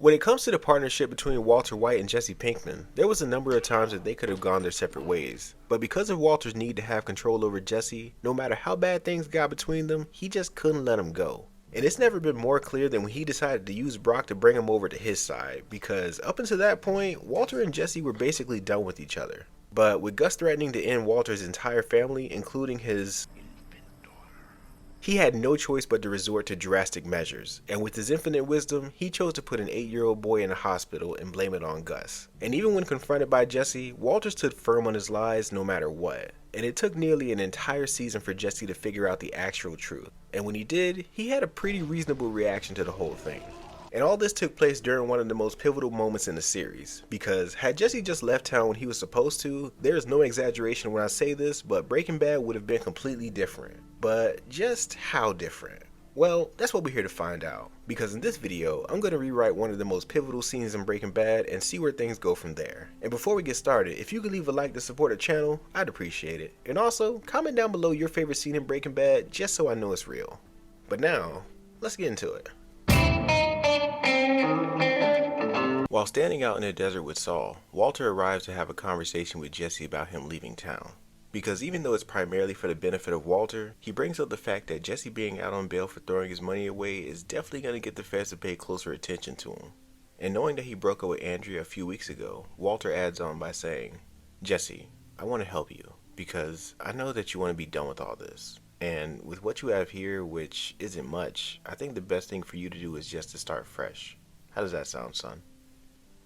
When it comes to the partnership between Walter White and Jesse Pinkman, there was a number of times that they could have gone their separate ways. But because of Walter's need to have control over Jesse, no matter how bad things got between them, he just couldn't let him go. And it's never been more clear than when he decided to use Brock to bring him over to his side, because up until that point, Walter and Jesse were basically done with each other. But with Gus threatening to end Walter's entire family, including his, he had no choice but to resort to drastic measures, and with his infinite wisdom, he chose to put an 8-year-old boy in a hospital and blame it on Gus. And even when confronted by Jesse, Walter stood firm on his lies no matter what. And it took nearly an entire season for Jesse to figure out the actual truth. And when he did, he had a pretty reasonable reaction to the whole thing. And all this took place during one of the most pivotal moments in the series, because had Jesse just left town when he was supposed to, there is no exaggeration when I say this, but Breaking Bad would have been completely different. But just how different? Well, that's what we're here to find out, because in this video, I'm going to rewrite one of the most pivotal scenes in Breaking Bad and see where things go from there. And before we get started, if you could leave a like to support the channel, I'd appreciate it. And also, comment down below your favorite scene in Breaking Bad, just so I know it's real. But now, let's get into it. While standing out in the desert with Saul, Walter arrives to have a conversation with Jesse about him leaving town. Because even though it's primarily for the benefit of Walter, he brings up the fact that Jesse being out on bail for throwing his money away is definitely going to get the feds to pay closer attention to him. And knowing that he broke up with Andrea a few weeks ago, Walter adds on by saying, "Jesse, I want to help you, because I know that you want to be done with all this. And with what you have here, which isn't much, I think the best thing for you to do is just to start fresh. How does that sound, son?"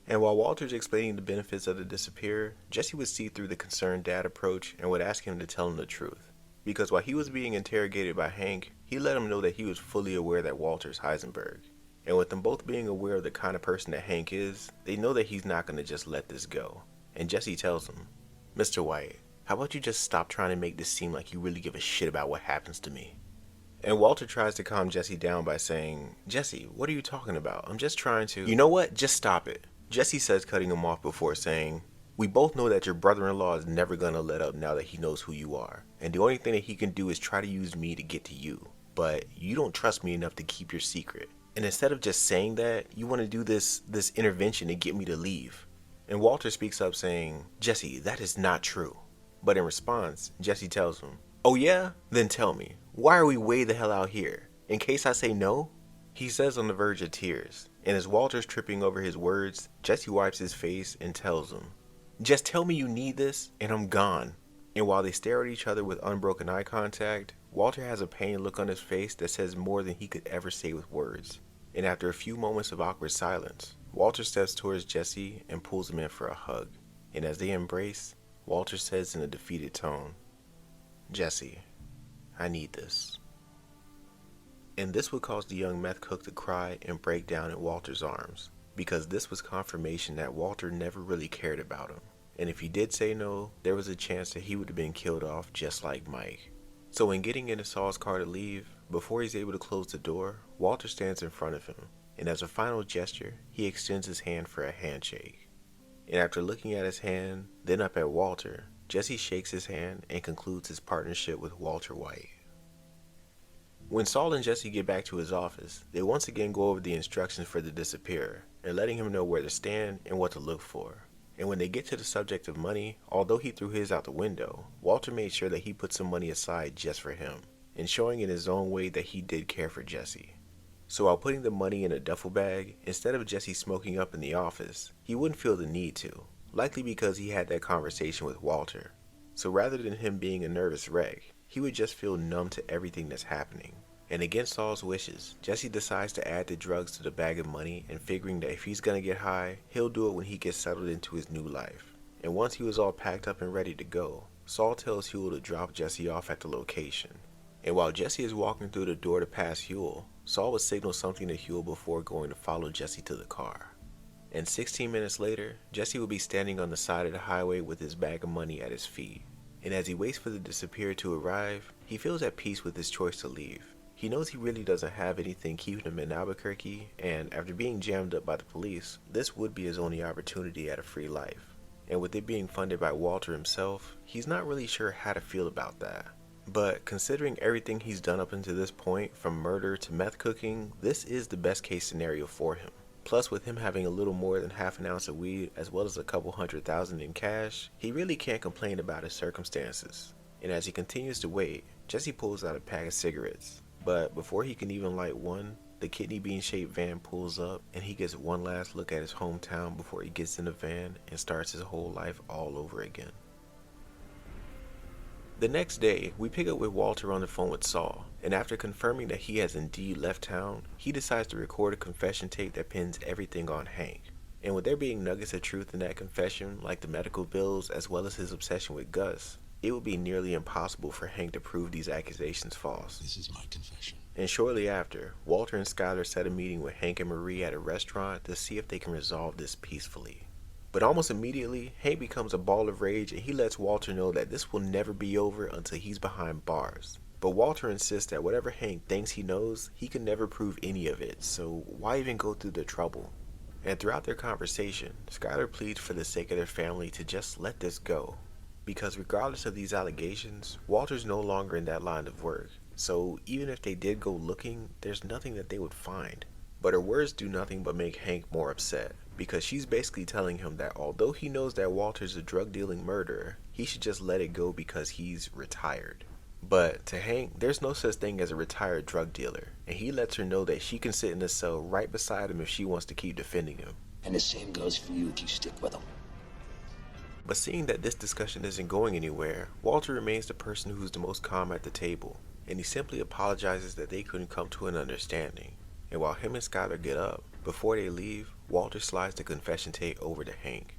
And while Walter's explaining the benefits of the disappear, Jesse would see through the concerned dad approach and would ask him to tell him the truth. Because while he was being interrogated by Hank, he let him know that he was fully aware that Walter's Heisenberg. And with them both being aware of the kind of person that Hank is, they know that he's not going to just let this go. And Jesse tells him, "Mr. White, how about you just stop trying to make this seem like you really give a shit about what happens to me?" And Walter tries to calm Jesse down by saying, "Jesse, what are you talking about? I'm just trying to—" "You know what? Just stop it," Jesse says, cutting him off before saying, "We both know that your brother-in-law is never gonna let up now that he knows who you are. And the only thing that he can do is try to use me to get to you. But you don't trust me enough to keep your secret. And instead of just saying that, you want to do this intervention to get me to leave." And Walter speaks up saying, "Jesse, that is not true." But in response, Jesse tells him, "Oh yeah? Then tell me, why are we way the hell out here? In case I say no?" He says on the verge of tears, and as Walter's tripping over his words, Jesse wipes his face and tells him, "Just tell me you need this, and I'm gone." And while they stare at each other with unbroken eye contact, Walter has a pained look on his face that says more than he could ever say with words. And after a few moments of awkward silence, Walter steps towards Jesse and pulls him in for a hug. And as they embrace, Walter says in a defeated tone, "Jesse, I need this." And this would cause the young meth cook to cry and break down in Walter's arms, because this was confirmation that Walter never really cared about him. And if he did say no, there was a chance that he would have been killed off just like Mike. So when getting into Saul's car to leave, before he's able to close the door, Walter stands in front of him, and as a final gesture, he extends his hand for a handshake. And after looking at his hand, then up at Walter, Jesse shakes his hand and concludes his partnership with Walter White. When Saul and Jesse get back to his office, they once again go over the instructions for the disappearer and letting him know where to stand and what to look for. And when they get to the subject of money, although he threw his out the window, Walter made sure that he put some money aside just for him, and showing in his own way that he did care for Jesse. So while putting the money in a duffel bag, instead of Jesse smoking up in the office, he wouldn't feel the need to, likely because he had that conversation with Walter. So rather than him being a nervous wreck, he would just feel numb to everything that's happening. And against Saul's wishes, Jesse decides to add the drugs to the bag of money, and figuring that if he's gonna get high, he'll do it when he gets settled into his new life. And once he was all packed up and ready to go, Saul tells Huel to drop Jesse off at the location. And while Jesse is walking through the door to pass Huel, Saul would signal something to Huel before going to follow Jesse to the car. And 16 minutes later, Jesse will be standing on the side of the highway with his bag of money at his feet. And as he waits for the disappearer to arrive, he feels at peace with his choice to leave. He knows he really doesn't have anything keeping him in Albuquerque, and after being jammed up by the police, this would be his only opportunity at a free life. And with it being funded by Walter himself, he's not really sure how to feel about that. But considering everything he's done up until this point, from murder to meth cooking, this is the best case scenario for him. Plus, with him having a little more than half an ounce of weed as well as a couple $100,000 in cash, he really can't complain about his circumstances. And as he continues to wait, Jesse pulls out a pack of cigarettes. But before he can even light one, the kidney bean shaped van pulls up and he gets one last look at his hometown before he gets in the van and starts his whole life all over again. The next day, we pick up with Walter on the phone with Saul, and after confirming that he has indeed left town, he decides to record a confession tape that pins everything on Hank. And with there being nuggets of truth in that confession, like the medical bills as well as his obsession with Gus, it would be nearly impossible for Hank to prove these accusations false. This is my confession. And shortly after, Walter and Skyler set a meeting with Hank and Marie at a restaurant to see if they can resolve this peacefully. But almost immediately, Hank becomes a ball of rage and he lets Walter know that this will never be over until he's behind bars. But Walter insists that whatever Hank thinks he knows, he can never prove any of it, so why even go through the trouble? And throughout their conversation, Skyler pleads for the sake of their family to just let this go. Because regardless of these allegations, Walter's no longer in that line of work, so even if they did go looking, there's nothing that they would find. But her words do nothing but make Hank more upset, because she's basically telling him that although he knows that Walter's a drug-dealing murderer, he should just let it go because he's retired. But to Hank, there's no such thing as a retired drug dealer, and he lets her know that she can sit in the cell right beside him if she wants to keep defending him. And the same goes for you if you stick with him. But seeing that this discussion isn't going anywhere, Walter remains the person who's the most calm at the table, and he simply apologizes that they couldn't come to an understanding. And while him and Skyler get up, before they leave, Walter slides the confession tape over to Hank.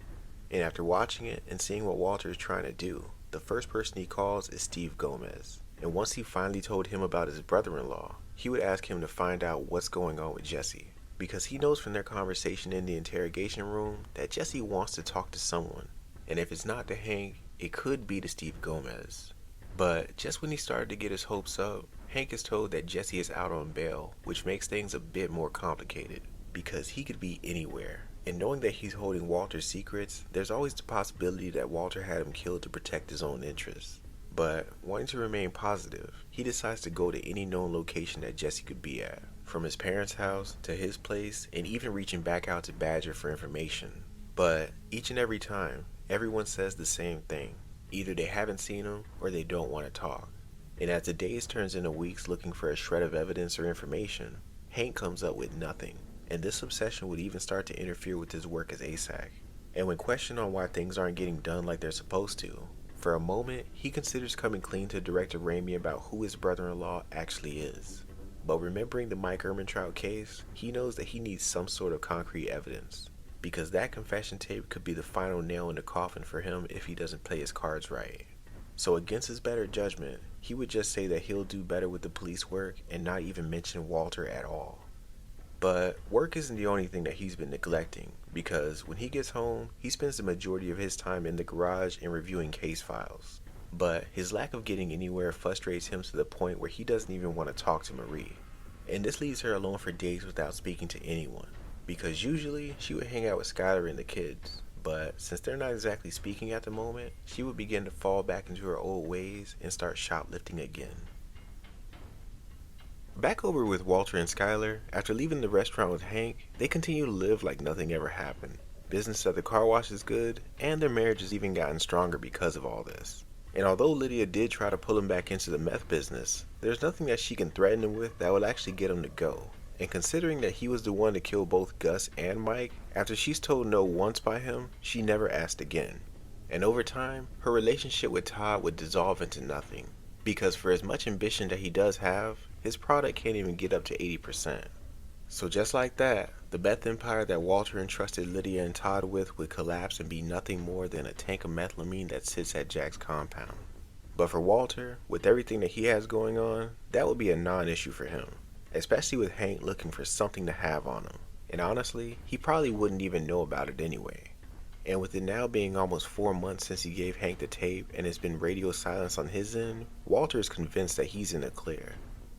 And after watching it and seeing what Walter is trying to do, the first person he calls is Steve Gomez. And once he finally told him about his brother-in-law, he would ask him to find out what's going on with Jesse. Because he knows from their conversation in the interrogation room that Jesse wants to talk to someone. And if it's not to Hank, it could be to Steve Gomez. But just when he started to get his hopes up, Hank is told that Jesse is out on bail, which makes things a bit more complicated, because he could be anywhere. And knowing that he's holding Walter's secrets, there's always the possibility that Walter had him killed to protect his own interests. But wanting to remain positive, he decides to go to any known location that Jesse could be at, from his parents' house to his place, and even reaching back out to Badger for information. But each and every time, everyone says the same thing. Either they haven't seen him or they don't want to talk. And as the days turns into weeks looking for a shred of evidence or information, Hank comes up with nothing. And this obsession would even start to interfere with his work as ASAC. And when questioned on why things aren't getting done like they're supposed to, for a moment, he considers coming clean to Director Ramey about who his brother-in-law actually is. But remembering the Mike Ehrmantraut case, he knows that he needs some sort of concrete evidence. Because that confession tape could be the final nail in the coffin for him if he doesn't play his cards right. So against his better judgment, he would just say that he'll do better with the police work and not even mention Walter at all. But work isn't the only thing that he's been neglecting, because when he gets home, he spends the majority of his time in the garage and reviewing case files. But his lack of getting anywhere frustrates him to the point where he doesn't even want to talk to Marie. And this leaves her alone for days without speaking to anyone, because usually she would hang out with Skyler and the kids. But since they're not exactly speaking at the moment, she would begin to fall back into her old ways and start shoplifting again. Back over with Walter and Skyler, after leaving the restaurant with Hank, they continue to live like nothing ever happened. Business at the car wash is good, and their marriage has even gotten stronger because of all this. And although Lydia did try to pull him back into the meth business, there's nothing that she can threaten him with that will actually get him to go. And considering that he was the one to kill both Gus and Mike, after she's told no once by him, she never asked again. And over time, her relationship with Todd would dissolve into nothing. Because for as much ambition that he does have, his product can't even get up to 80%. So just like that, the meth empire that Walter entrusted Lydia and Todd with would collapse and be nothing more than a tank of methylamine that sits at Jack's compound. But for Walter, with everything that he has going on, that would be a non-issue for him. Especially with Hank looking for something to have on him. And honestly, he probably wouldn't even know about it anyway. And with it now being almost 4 months since he gave Hank the tape and it's been radio silence on his end, Walter is convinced that he's in the clear.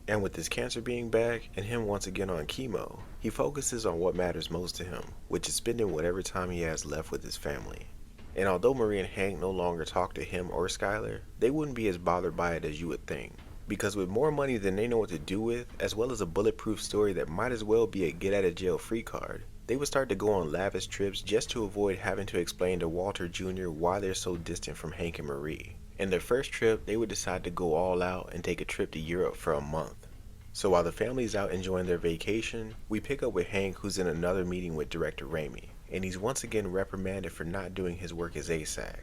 And with his cancer being back and him once again on chemo, he focuses on what matters most to him, which is spending whatever time he has left with his family. And although Marie and Hank no longer talk to him or Skyler, they wouldn't be as bothered by it as you would think. Because with more money than they know what to do with, as well as a bulletproof story that might as well be a get-out-of-jail-free card, They would start to go on lavish trips just to avoid having to explain to Walter Jr. why they're so distant from Hank and Marie. In their first trip, they would decide to go all out and take a trip to Europe for a month. So while the family's out enjoying their vacation, we pick up with Hank, who's in another meeting with director Raimi, and he's once again reprimanded for not doing his work as ASAC.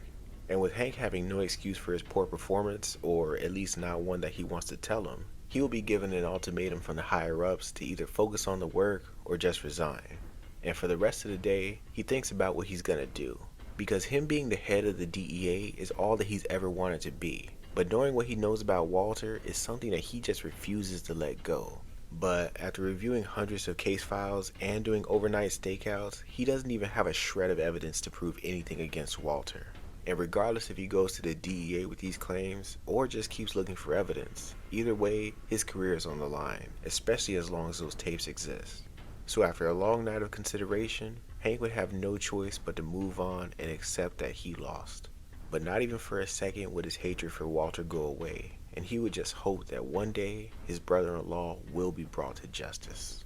And with Hank having no excuse for his poor performance, or at least not one that he wants to tell him, he will be given an ultimatum from the higher-ups to either focus on the work or just resign. And for the rest of the day, he thinks about what he's gonna do, because him being the head of the DEA is all that he's ever wanted to be. But knowing what he knows about Walter is something that he just refuses to let go. But after reviewing hundreds of case files and doing overnight stakeouts, he doesn't even have a shred of evidence to prove anything against Walter. And regardless if he goes to the DEA with these claims or just keeps looking for evidence, either way, his career is on the line, especially as long as those tapes exist. So after a long night of consideration, Hank would have no choice but to move on and accept that he lost. But not even for a second would his hatred for Walter go away, and he would just hope that one day his brother-in-law will be brought to justice.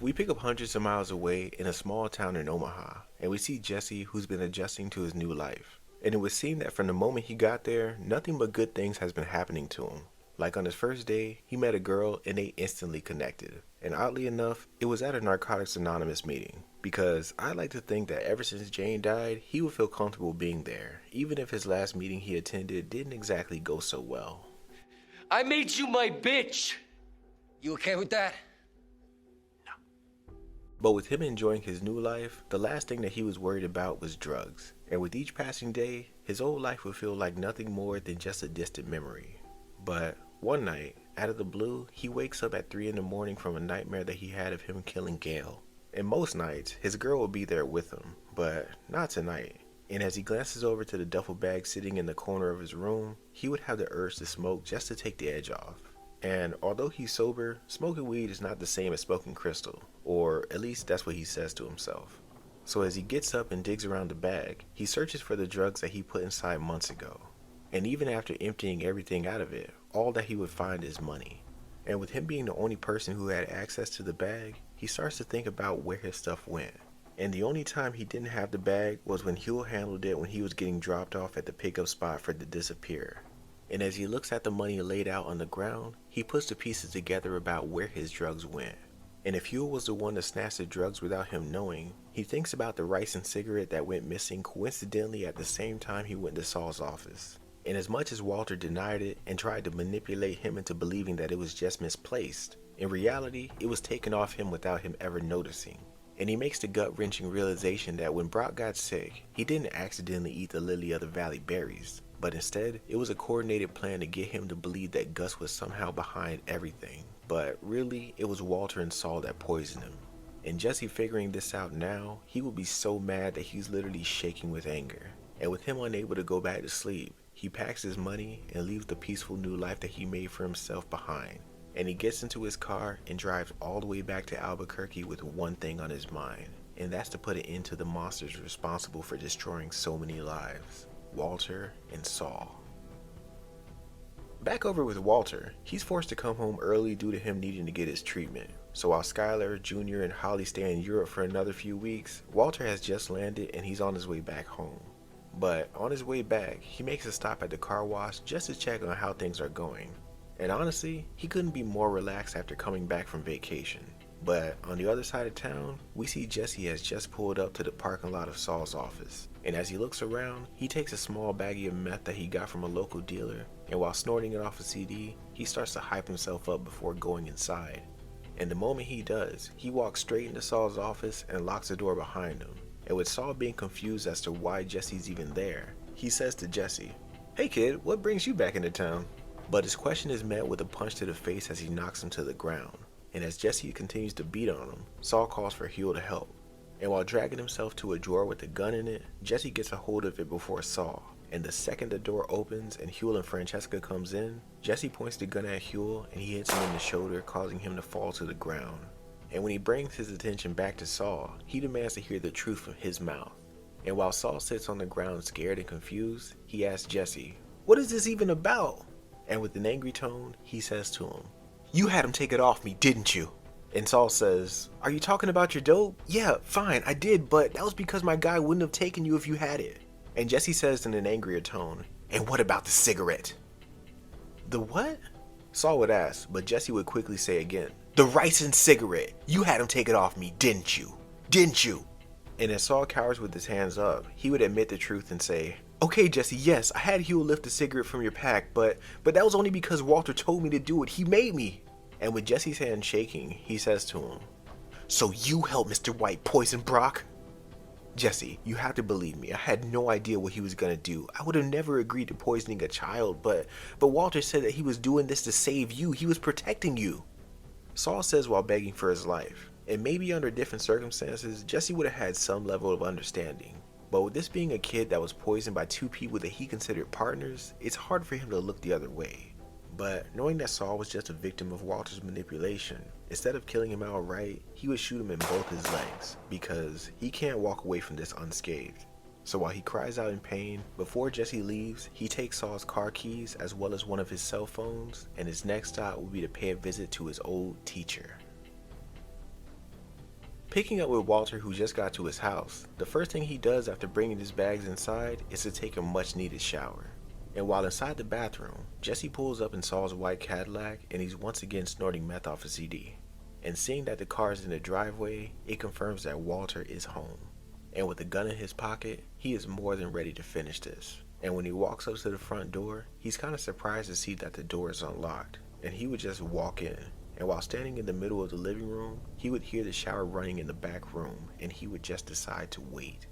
We pick up hundreds of miles away in a small town in Omaha, and we see Jesse, who's been adjusting to his new life. And it would seem that from the moment he got there, nothing but good things has been happening to him. Like on his first day, he met a girl and they instantly connected. And oddly enough, it was at a Narcotics Anonymous meeting, because I like to think that ever since Jane died, he would feel comfortable being there, even if his last meeting he attended didn't exactly go so well. I made you my bitch! You okay with that? But with him enjoying his new life, the last thing that he was worried about was drugs. And with each passing day, his old life would feel like nothing more than just a distant memory. But one night, out of the blue, he wakes up at 3 in the morning from a nightmare that he had of him killing Gail. And most nights, his girl will be there with him, but not tonight. And as he glances over to the duffel bag sitting in the corner of his room, he would have the urge to smoke just to take the edge off. And although he's sober, smoking weed is not the same as smoking crystal, or at least that's what he says to himself. So as he gets up and digs around the bag, he searches for the drugs that he put inside months ago. And even after emptying everything out of it, all that he would find is money. And with him being the only person who had access to the bag, he starts to think about where his stuff went. And the only time he didn't have the bag was when Huel handled it when he was getting dropped off at the pickup spot for the disappear. And as he looks at the money laid out on the ground, he puts the pieces together about where his drugs went. And if Huel was the one to snatch the drugs without him knowing, he thinks about the rice and cigarette that went missing coincidentally at the same time he went to Saul's office. And as much as Walter denied it and tried to manipulate him into believing that it was just misplaced, in reality, it was taken off him without him ever noticing. And he makes the gut-wrenching realization that when Brock got sick, he didn't accidentally eat the lily of the valley berries, but instead, it was a coordinated plan to get him to believe that Gus was somehow behind everything. But really, it was Walter and Saul that poisoned him. And Jesse figuring this out now, he will be so mad that he's literally shaking with anger. And with him unable to go back to sleep, he packs his money and leaves the peaceful new life that he made for himself behind. And he gets into his car and drives all the way back to Albuquerque with one thing on his mind. And that's to put an end to the monsters responsible for destroying so many lives. Walter and Saul. Back over with Walter, he's forced to come home early due to him needing to get his treatment. So while Skylar, Jr. and Holly stay in Europe for another few weeks, Walter has just landed and he's on his way back home. But on his way back, he makes a stop at the car wash just to check on how things are going. And honestly, he couldn't be more relaxed after coming back from vacation. But on the other side of town, we see Jesse has just pulled up to the parking lot of Saul's office. And as he looks around, he takes a small baggie of meth that he got from a local dealer, and while snorting it off a CD, he starts to hype himself up before going inside. And the moment he does, he walks straight into Saul's office and locks the door behind him. And with Saul being confused as to why Jesse's even there, he says to Jesse, "Hey kid, what brings you back into town?" But his question is met with a punch to the face as he knocks him to the ground. And as Jesse continues to beat on him, Saul calls for Huel to help. And while dragging himself to a drawer with a gun in it, Jesse gets a hold of it before Saul. And the second the door opens and Huel and Francesca comes in, Jesse points the gun at Huel and he hits him in the shoulder, causing him to fall to the ground. And when he brings his attention back to Saul, he demands to hear the truth from his mouth. And while Saul sits on the ground scared and confused, he asks Jesse, "What is this even about?" And with an angry tone, he says to him, "You had him take it off me, didn't you?" And Saul says, "Are you talking about your dope? Yeah, fine, I did, but that was because my guy wouldn't have taken you if you had it." And Jesse says in an angrier tone, "And what about the cigarette?" "The what?" Saul would ask, but Jesse would quickly say again, "The rice and cigarette. You had him take it off me, didn't you? Didn't you?" And as Saul cowers with his hands up, he would admit the truth and say, "Okay, Jesse, yes, I had Huel lift the cigarette from your pack, but that was only because Walter told me to do it. He made me." And with Jesse's hand shaking, he says to him, "So you helped Mr. White poison Brock?" "Jesse, you have to believe me. I had no idea what he was gonna do. I would have never agreed to poisoning a child, but Walter said that he was doing this to save you. He was protecting you." Saul says while begging for his life, and maybe under different circumstances, Jesse would have had some level of understanding. But with this being a kid that was poisoned by two people that he considered partners, it's hard for him to look the other way. But knowing that Saul was just a victim of Walter's manipulation, instead of killing him outright, he would shoot him in both his legs, because he can't walk away from this unscathed. So while he cries out in pain, before Jesse leaves, he takes Saul's car keys as well as one of his cell phones, and his next stop will be to pay a visit to his old teacher. Picking up with Walter, who just got to his house, the first thing he does after bringing his bags inside is to take a much needed shower. And while inside the bathroom, Jesse pulls up in Saul's white Cadillac and he's once again snorting meth off a CD. And seeing that the car is in the driveway, it confirms that Walter is home. And with a gun in his pocket, he is more than ready to finish this. And when he walks up to the front door, he's kind of surprised to see that the door is unlocked. And he would just walk in. And while standing in the middle of the living room, he would hear the shower running in the back room, and he would just decide to wait.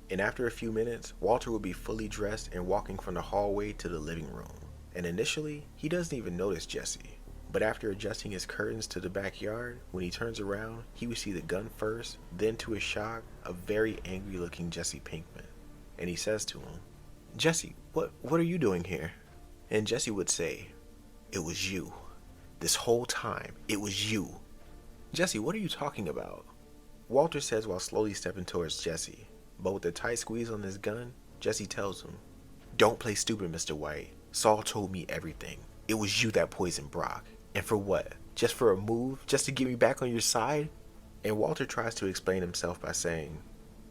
And after a few minutes, Walter would be fully dressed and walking from the hallway to the living room. And initially, he doesn't even notice Jesse. But after adjusting his curtains to the backyard, when he turns around, he would see the gun first, then to his shock, a very angry looking Jesse Pinkman. And he says to him, "Jesse, what are you doing here?" And Jesse would say, "It was you. This whole time, it was you." "Jesse, what are you talking about?" Walter says while slowly stepping towards Jesse. But with a tight squeeze on his gun, Jesse tells him, "Don't play stupid, Mr. White. Saul told me everything. It was you that poisoned Brock. And for what? Just for a move? Just to get me back on your side?" And Walter tries to explain himself by saying,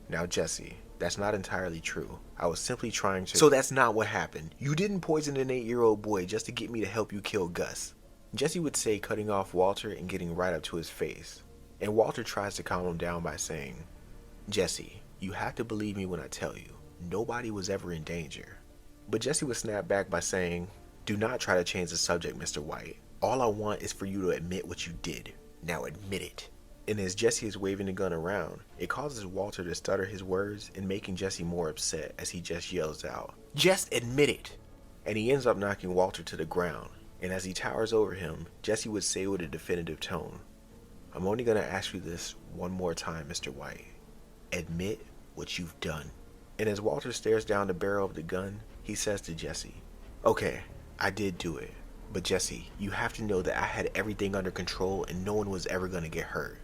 "Now Jesse, that's not entirely true. I was simply trying to—" "So that's not what happened. You didn't poison an 8-year-old boy just to get me to help you kill Gus," Jesse would say, cutting off Walter and getting right up to his face. And Walter tries to calm him down by saying, "Jesse, you have to believe me when I tell you, nobody was ever in danger." But Jesse would snap back by saying, "Do not try to change the subject, Mr. White. All I want is for you to admit what you did. Now admit it." And as Jesse is waving the gun around, it causes Walter to stutter his words and making Jesse more upset as he just yells out, "Just admit it." And he ends up knocking Walter to the ground. And as he towers over him, Jesse would say with a definitive tone, "I'm only going to ask you this one more time, Mr. White. Admit what you've done." And as Walter stares down the barrel of the gun, he says to Jesse, "Okay, I did do it. But Jesse, you have to know that I had everything under control and no one was ever going to get hurt."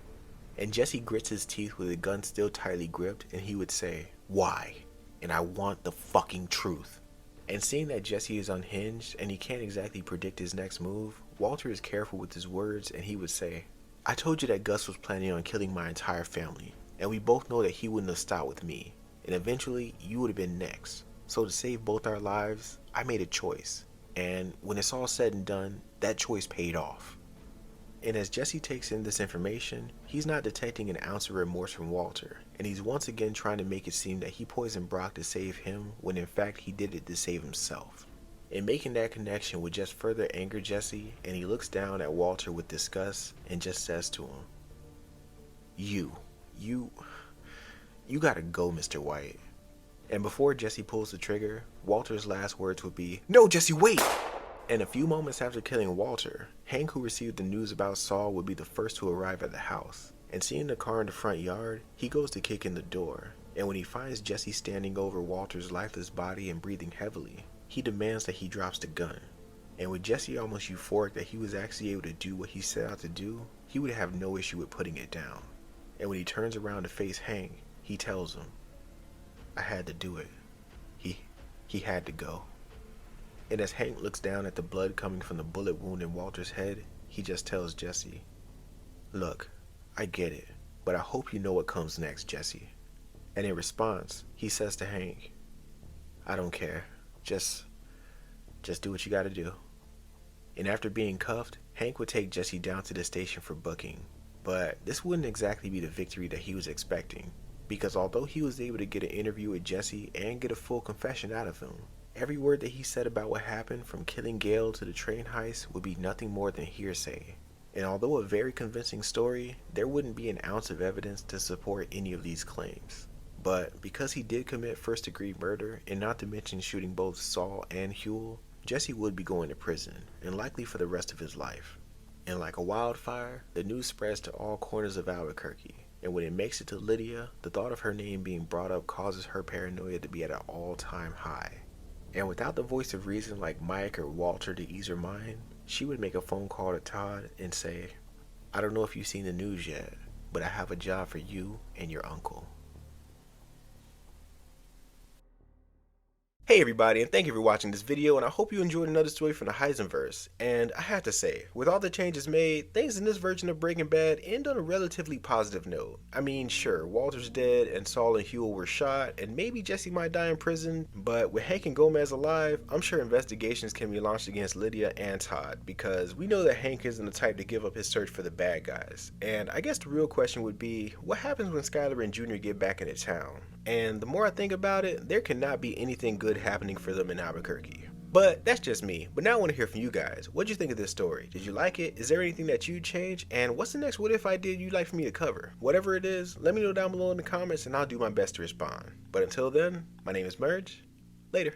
And Jesse grits his teeth with the gun still tightly gripped and he would say, "Why? And I want the fucking truth." And seeing that Jesse is unhinged and he can't exactly predict his next move, Walter is careful with his words and he would say, "I told you that Gus was planning on killing my entire family. And we both know that he wouldn't have stopped with me. And eventually, you would have been next. So to save both our lives, I made a choice. And when it's all said and done, that choice paid off." And as Jesse takes in this information, he's not detecting an ounce of remorse from Walter. And he's once again trying to make it seem that he poisoned Brock to save him, when in fact he did it to save himself. And making that connection would just further anger Jesse, and he looks down at Walter with disgust and just says to him, You gotta go, Mr. White." And before Jesse pulls the trigger, Walter's last words would be, "No, Jesse, wait!" And a few moments after killing Walter, Hank, who received the news about Saul, would be the first to arrive at the house. And seeing the car in the front yard, he goes to kick in the door. And when he finds Jesse standing over Walter's lifeless body and breathing heavily, he demands that he drops the gun. And with Jesse almost euphoric that he was actually able to do what he set out to do, he would have no issue with putting it down. And when he turns around to face Hank, he tells him, "I had to do it. He had to go." And as Hank looks down at the blood coming from the bullet wound in Walter's head, he just tells Jesse, Look, I get it, but I hope you know what comes next, Jesse. And in response, he says to Hank, I don't care. Just do what you gotta do. And after being cuffed, Hank would take Jesse down to the station for booking. But this wouldn't exactly be the victory that he was expecting, because although he was able to get an interview with Jesse and get a full confession out of him, every word that he said about what happened from killing Gail to the train heist would be nothing more than hearsay. And although a very convincing story, there wouldn't be an ounce of evidence to support any of these claims. But because he did commit first-degree murder, and not to mention shooting both Saul and Huel, Jesse would be going to prison, and likely for the rest of his life. And like a wildfire, the news spreads to all corners of Albuquerque, and when it makes it to Lydia, the thought of her name being brought up causes her paranoia to be at an all-time high. And without the voice of reason like Mike or Walter to ease her mind, she would make a phone call to Todd and say, I don't know if you've seen the news yet, but I have a job for you and your uncle. Hey everybody, and thank you for watching this video, and I hope you enjoyed another story from the Heisenverse. And I have to say, with all the changes made, things in this version of Breaking Bad end on a relatively positive note. I mean, sure, Walter's dead, and Saul and Huel were shot, and maybe Jesse might die in prison, but with Hank and Gomez alive, I'm sure investigations can be launched against Lydia and Todd, because we know that Hank isn't the type to give up his search for the bad guys. And I guess the real question would be, what happens when Skyler and Junior get back into town? And the more I think about it, there cannot be anything good happening for them in Albuquerque. But that's just me. But now I want to hear from you guys. What did you think of this story? Did you like it? Is there anything that you'd change? And what's the next What If I Did you'd like for me to cover? Whatever it is, let me know down below in the comments and I'll do my best to respond. But until then, my name is Merge. Later.